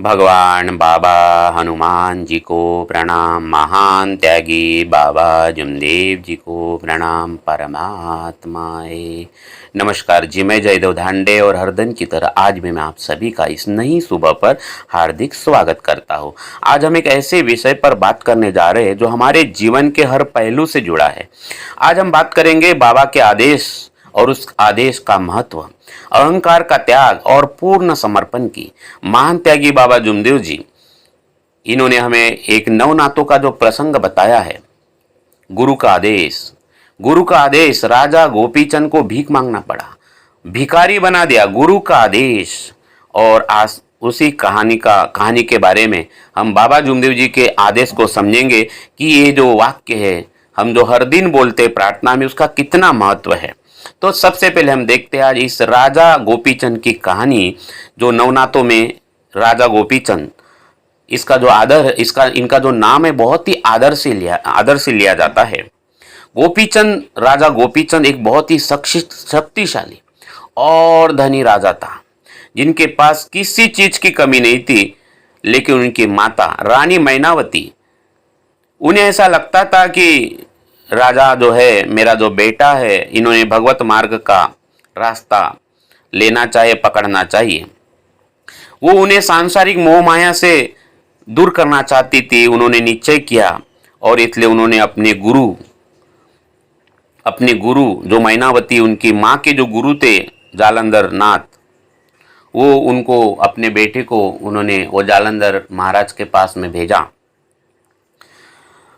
भगवान बाबा हनुमान जी को प्रणाम। महान त्यागी बाबा जुमदेव जी को प्रणाम। परमात्माए नमस्कार जी। मैं जयदेव धांडे और हर दिन की तरह आज भी मैं आप सभी का इस नई सुबह पर हार्दिक स्वागत करता हूँ। आज हम एक ऐसे विषय पर बात करने जा रहे हैं जो हमारे जीवन के हर पहलू से जुड़ा है। आज हम बात करेंगे बाबा के आदेश और उस आदेश का महत्व, अहंकार का त्याग और पूर्ण समर्पण की। महान त्यागी बाबा जुमदेव जी, इन्होंने हमें एक नवनातों का जो प्रसंग बताया है। गुरु का आदेश राजा गोपीचंद को भीख मांगना पड़ा, भिखारी बना दिया। गुरु का आदेश। और आज उसी कहानी के बारे में हम बाबा जुमदेव जी के आदेश को समझेंगे कि ये जो वाक्य है, हम जो हर दिन बोलते प्रार्थना में, उसका कितना महत्व है। तो सबसे पहले हम देखते हैं आज इस राजा गोपीचंद की कहानी, जो नवनातों में राजा गोपीचंद, इसका जो इनका जो नाम है बहुत ही आदर से लिया जाता है। राजा गोपीचंद एक बहुत ही शक्तिशाली और धनी राजा था, जिनके पास किसी चीज की कमी नहीं थी। लेकिन उनकी माता रानी मैनावती, उन्हें ऐसा लगता था कि राजा जो है, मेरा जो बेटा है, इन्होंने भगवत मार्ग का रास्ता लेना चाहिए, पकड़ना चाहिए। वो उन्हें सांसारिक मोह माया से दूर करना चाहती थी। उन्होंने निश्चय किया और इसलिए उन्होंने अपने गुरु जो मैनावती, उनकी माँ के जो गुरु थे जालंधर नाथ, अपने बेटे को उन्होंने वो जालंधर महाराज के पास में भेजा।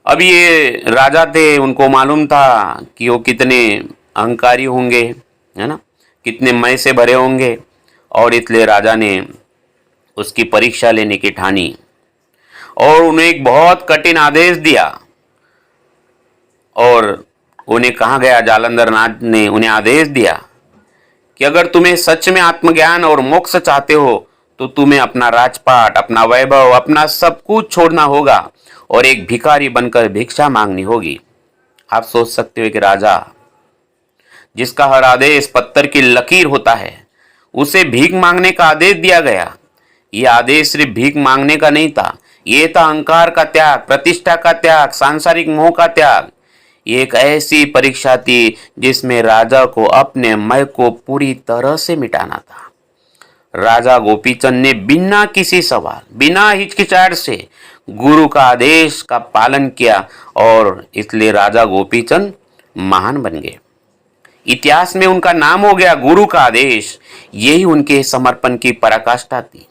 अब ये राजा थे, उनको मालूम था कि वो कितने अहंकारी होंगे, है ना, कितने मय से भरे होंगे। और इसलिए राजा ने उसकी परीक्षा लेने की ठानी और उन्हें एक बहुत कठिन आदेश दिया। और उन्हें कहा गया, जालंधर नाथ ने उन्हें आदेश दिया कि अगर तुम्हें सच में आत्मज्ञान और मोक्ष चाहते हो तो तुम्हें अपना राजपाट, अपना वैभव, अपना सब कुछ छोड़ना होगा और एक भिखारी बनकर भिक्षा मांगनी होगी। आप सोच सकते हो कि राजा, जिसका हर आदेश पत्थर की लकीर होता है, उसे भीख मांगने का आदेश दिया गया। यह आदेश सिर्फ भीख मांगने का नहीं था, यह था अहंकार का त्याग, प्रतिष्ठा का त्याग, सांसारिक मोह का त्याग। ये एक ऐसी परीक्षा थी जिसमें राजा को अपने मैं को पूरी तरह से मिटाना था। राजा गोपीचंद ने बिना किसी सवाल, बिना हिचकिचाहट से गुरु का आदेश का पालन किया और इसलिए राजा गोपीचंद महान बन गए। इतिहास में उनका नाम हो गया गुरु का आदेश। यही उनके समर्पण की पराकाष्ठा थी।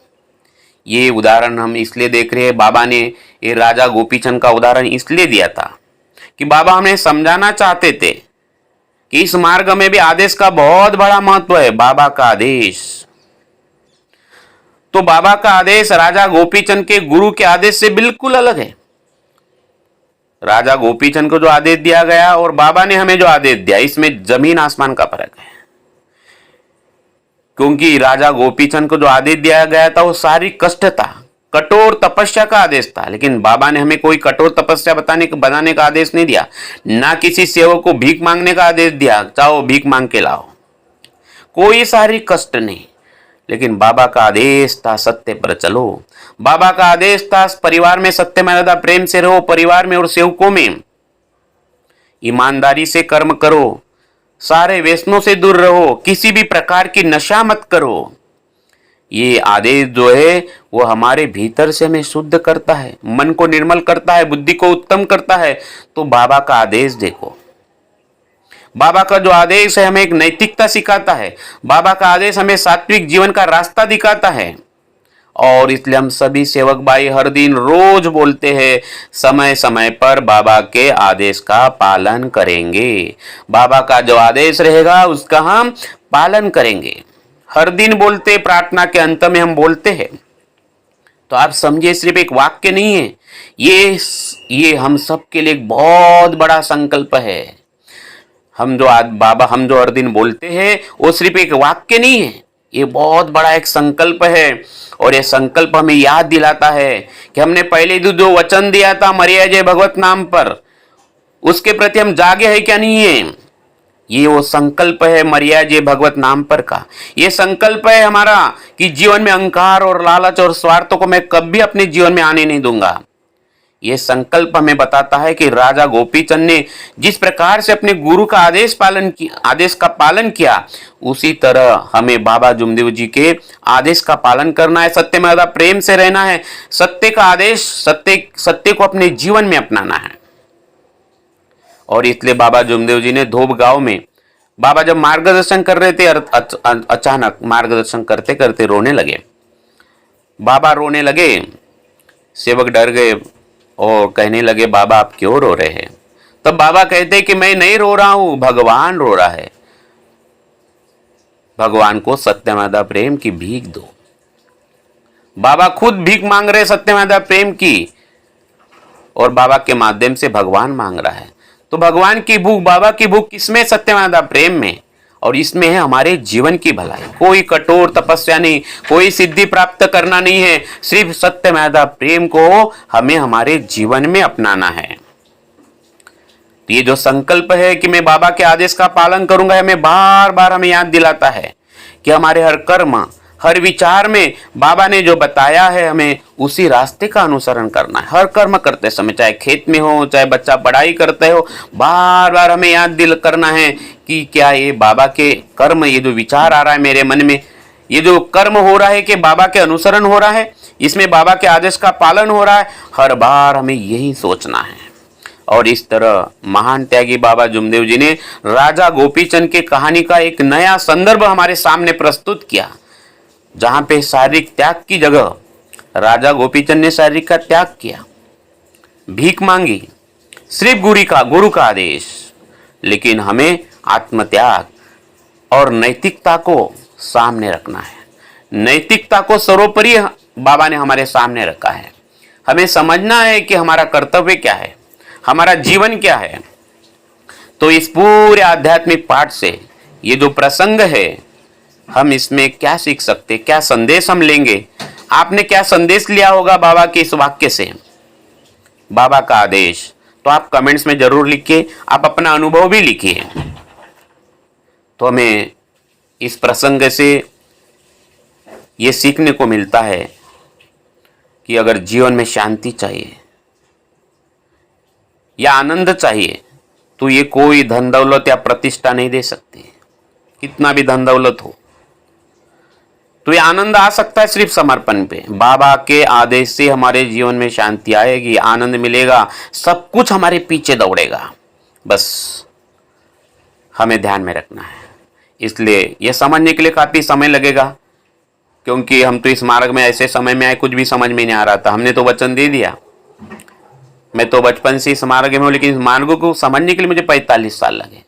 ये उदाहरण हम इसलिए देख रहे हैं, बाबा ने ये राजा गोपीचंद का उदाहरण इसलिए दिया था कि बाबा हमें समझाना चाहते थे कि इस मार्ग में भी आदेश का बहुत बड़ा महत्व है। बाबा का आदेश, तो बाबा का आदेश राजा गोपीचंद के गुरु के आदेश से बिल्कुल अलग है। राजा गोपीचंद को जो आदेश दिया गया और बाबा ने हमें जो आदेश दिया, इसमें जमीन आसमान का फर्क है। क्योंकि राजा गोपीचंद को जो आदेश दिया गया था वो शारीरिक कष्ट था, कठोर तपस्या का आदेश था। लेकिन बाबा ने हमें कोई कठोर तपस्या बनाने का आदेश नहीं दिया, ना किसी सेवक को भीख मांगने का आदेश दिया, चाहो भीख मांग के लाओ, कोई शारीरिक कष्ट नहीं। लेकिन बाबा का आदेश था सत्य पर चलो। बाबा का आदेश था परिवार में सत्य मर्यादा प्रेम से रहो, परिवार में और सेवकों में ईमानदारी से कर्म करो, सारे व्यसनों से दूर रहो, किसी भी प्रकार की नशा मत करो। ये आदेश जो है वो हमारे भीतर से हमें शुद्ध करता है, मन को निर्मल करता है, बुद्धि को उत्तम करता है। तो बाबा का आदेश देखो, बाबा का जो आदेश है हमें एक नैतिकता सिखाता है। बाबा का आदेश हमें सात्विक जीवन का रास्ता दिखाता है। और इसलिए हम सभी सेवक भाई हर दिन रोज बोलते हैं, समय समय पर बाबा के आदेश का पालन करेंगे। बाबा का जो आदेश रहेगा उसका हम पालन करेंगे। हर दिन बोलते, प्रार्थना के अंत में हम बोलते हैं। तो आप समझिए, सिर्फ एक वाक्य नहीं है ये हम सबके लिए एक बहुत बड़ा संकल्प है। हम जो हर दिन बोलते हैं वो सिर्फ एक वाक्य नहीं है, ये बहुत बड़ा एक संकल्प है। और ये संकल्प हमें याद दिलाता है कि हमने पहले जो वचन दिया था मरिया जय भगवत नाम पर, उसके प्रति हम जागे हैं क्या नहीं है। ये वो संकल्प है मर्याद ये भगवत नाम पर का। ये संकल्प है हमारा कि जीवन में अहंकार और लालच और स्वार्थों को मैं कभी अपने जीवन में आने नहीं दूंगा। ये संकल्प हमें बताता है कि राजा गोपीचंद ने जिस प्रकार से अपने गुरु का आदेश का पालन किया, उसी तरह हमें बाबा जुमदेव जी के आदेश का पालन करना है। सत्य में ज्यादा प्रेम से रहना है। सत्य का आदेश, सत्य को अपने जीवन में अपनाना है। और इसलिए बाबा जुमदेव जी ने धोब गांव में बाबा जब मार्गदर्शन कर रहे थे, अचानक मार्गदर्शन करते करते रोने लगे। बाबा रोने लगे, सेवक डर गए और कहने लगे बाबा आप क्यों रो रहे हैं? तब बाबा कहते कि मैं नहीं रो रहा हूं, भगवान रो रहा है। भगवान को सत्यमादा प्रेम की भीख दो। बाबा खुद भीख मांग रहे सत्यमादा प्रेम की, और बाबा के माध्यम से भगवान मांग रहा है। तो भगवान की भूख, बाबा की भूख किसमें? सत्यमादा प्रेम में। और इसमें है हमारे जीवन की भलाई। कोई कठोर तपस्या नहीं, कोई सिद्धि प्राप्त करना नहीं है, सिर्फ सत्यमादा प्रेम को हमें हमारे जीवन में अपनाना है। तो ये जो संकल्प है कि मैं बाबा के आदेश का पालन करूंगा, हमें बार बार हमें याद दिलाता है कि हमारे हर कर्म, हर विचार में बाबा ने जो बताया है हमें उसी रास्ते का अनुसरण करना है। हर कर्म करते समय, चाहे खेत में हो, चाहे बच्चा पढ़ाई करते हो, बार बार हमें याद दिल करना है कि क्या ये बाबा के कर्म, ये जो विचार आ रहा है मेरे मन में, ये जो कर्म हो रहा है कि बाबा के अनुसरण हो रहा है, इसमें बाबा के आदेश का पालन हो रहा है। हर बार हमें यही सोचना है। और इस तरह महान त्यागी बाबा जुमदेव जी ने राजा गोपीचंद की कहानी का एक नया संदर्भ हमारे सामने प्रस्तुत किया, जहां पे शारीरिक त्याग की जगह राजा गोपीचंद ने शारीरिक का त्याग किया, भीख मांगी, सिर्फ गुरु का आदेश। लेकिन हमें आत्मत्याग और नैतिकता को सामने रखना है। नैतिकता को सर्वोपरि बाबा ने हमारे सामने रखा है। हमें समझना है कि हमारा कर्तव्य क्या है, हमारा जीवन क्या है। तो इस पूरे आध्यात्मिक पाठ से ये जो प्रसंग है, हम इसमें क्या सीख सकते, क्या संदेश हम लेंगे? आपने क्या संदेश लिया होगा बाबा के इस वाक्य से? बाबा का आदेश तो आप कमेंट्स में जरूर लिखिए, आप अपना अनुभव भी लिखिए। तो हमें इस प्रसंग से ये सीखने को मिलता है कि अगर जीवन में शांति चाहिए या आनंद चाहिए, तो ये कोई धन दौलत या प्रतिष्ठा नहीं दे सकती। कितना भी धन दौलत हो, तो ये आनंद आ सकता है सिर्फ समर्पण पे। बाबा के आदेश से हमारे जीवन में शांति आएगी, आनंद मिलेगा, सब कुछ हमारे पीछे दौड़ेगा। बस हमें ध्यान में रखना है। इसलिए ये समझने के लिए काफी समय लगेगा, क्योंकि हम तो इस मार्ग में ऐसे समय में आए, कुछ भी समझ में नहीं आ रहा था। हमने तो वचन दे दिया, मैं तो बचपन से इस मार्ग में हूँ, लेकिन इस मार्ग को समझने के लिए मुझे 45 साल लगे।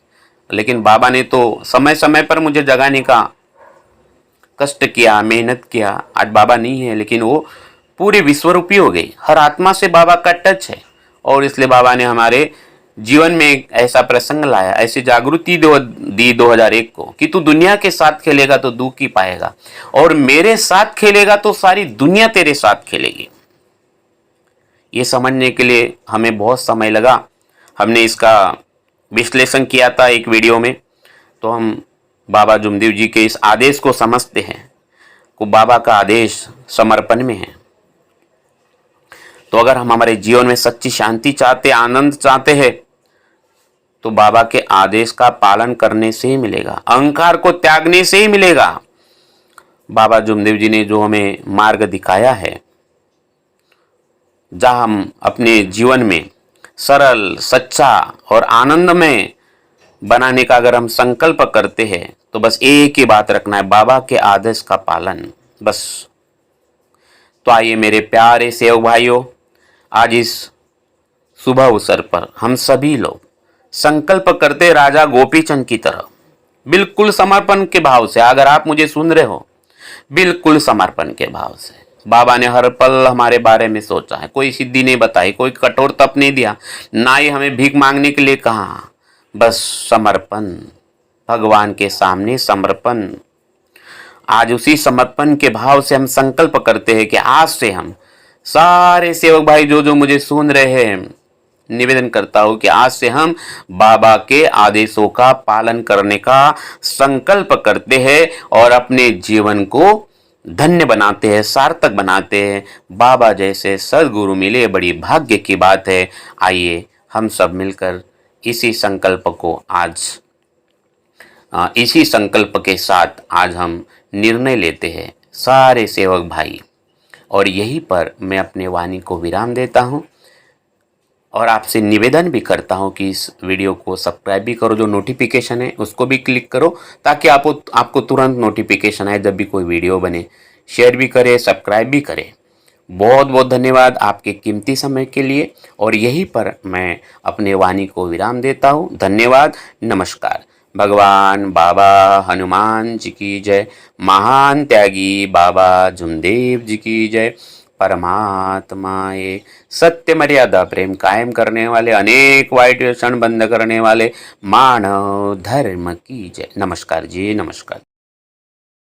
लेकिन बाबा ने तो समय समय पर मुझे जगाने का कष्ट किया, मेहनत किया। आज बाबा नहीं है, लेकिन वो पूरी विश्वरूपी हो गई। हर आत्मा से बाबा का टच है, और इसलिए बाबा ने हमारे जीवन में एक ऐसा प्रसंग लाया, ऐसी जागृति दी 2001 को कि तू दुनिया के साथ खेलेगा तो दुख ही पाएगा, और मेरे साथ खेलेगा तो सारी दुनिया तेरे साथ खेलेगी। ये समझने के लिए हमें बहुत समय लगा। हमने इसका विश्लेषण किया था एक वीडियो में। तो हम बाबा जुमदेव जी के इस आदेश को समझते हैं को बाबा का आदेश समर्पण में है। तो अगर हम हमारे जीवन में सच्ची शांति चाहते, आनंद चाहते हैं, तो बाबा के आदेश का पालन करने से ही मिलेगा, अहंकार को त्यागने से ही मिलेगा। बाबा जुमदेव जी ने जो हमें मार्ग दिखाया है, जहां हम अपने जीवन में सरल, सच्चा और आनंदमय बनाने का अगर हम संकल्प करते हैं, तो बस एक ही बात रखना है, बाबा के आदेश का पालन, बस। तो आइए मेरे प्यारे सेवक भाइयों, आज इस शुभ अवसर पर हम सभी लोग संकल्प करते राजा गोपीचंद की तरह, बिल्कुल समर्पण के भाव से। अगर आप मुझे सुन रहे हो, बिल्कुल समर्पण के भाव से। बाबा ने हर पल हमारे बारे में सोचा है, कोई सिद्धि नहीं बताई, कोई कठोर तप नहीं दिया, ना ही हमें भीख मांगने के लिए कहा। बस समर्पण, भगवान के सामने समर्पण। आज उसी समर्पण के भाव से हम संकल्प करते हैं कि आज से हम सारे सेवक भाई जो जो मुझे सुन रहे हैं, निवेदन करता हूँ कि आज से हम बाबा के आदेशों का पालन करने का संकल्प करते हैं और अपने जीवन को धन्य बनाते हैं, सार्थक बनाते हैं। बाबा जैसे सद्गुरु मिले बड़ी भाग्य की बात है। आइए हम सब मिलकर इसी संकल्प को इसी संकल्प के साथ आज हम निर्णय लेते हैं सारे सेवक भाई। और यहीं पर मैं अपने वाणी को विराम देता हूँ और आपसे निवेदन भी करता हूँ कि इस वीडियो को सब्सक्राइब भी करो, जो नोटिफिकेशन है उसको भी क्लिक करो ताकि आपको तुरंत नोटिफिकेशन आए जब भी कोई वीडियो बने। शेयर भी करें, सब्सक्राइब भी करें। बहुत बहुत धन्यवाद आपके कीमती समय के लिए। और यहीं पर मैं अपने वाणी को विराम देता हूँ। धन्यवाद, नमस्कार। भगवान बाबा हनुमान जी की जय। महान त्यागी बाबा जुमदेव जी की जय। परमात्माए सत्य मर्यादा प्रेम कायम करने वाले, अनेक वाइट व्यसन बंद करने वाले मानव धर्म की जय। नमस्कार जी, नमस्कार।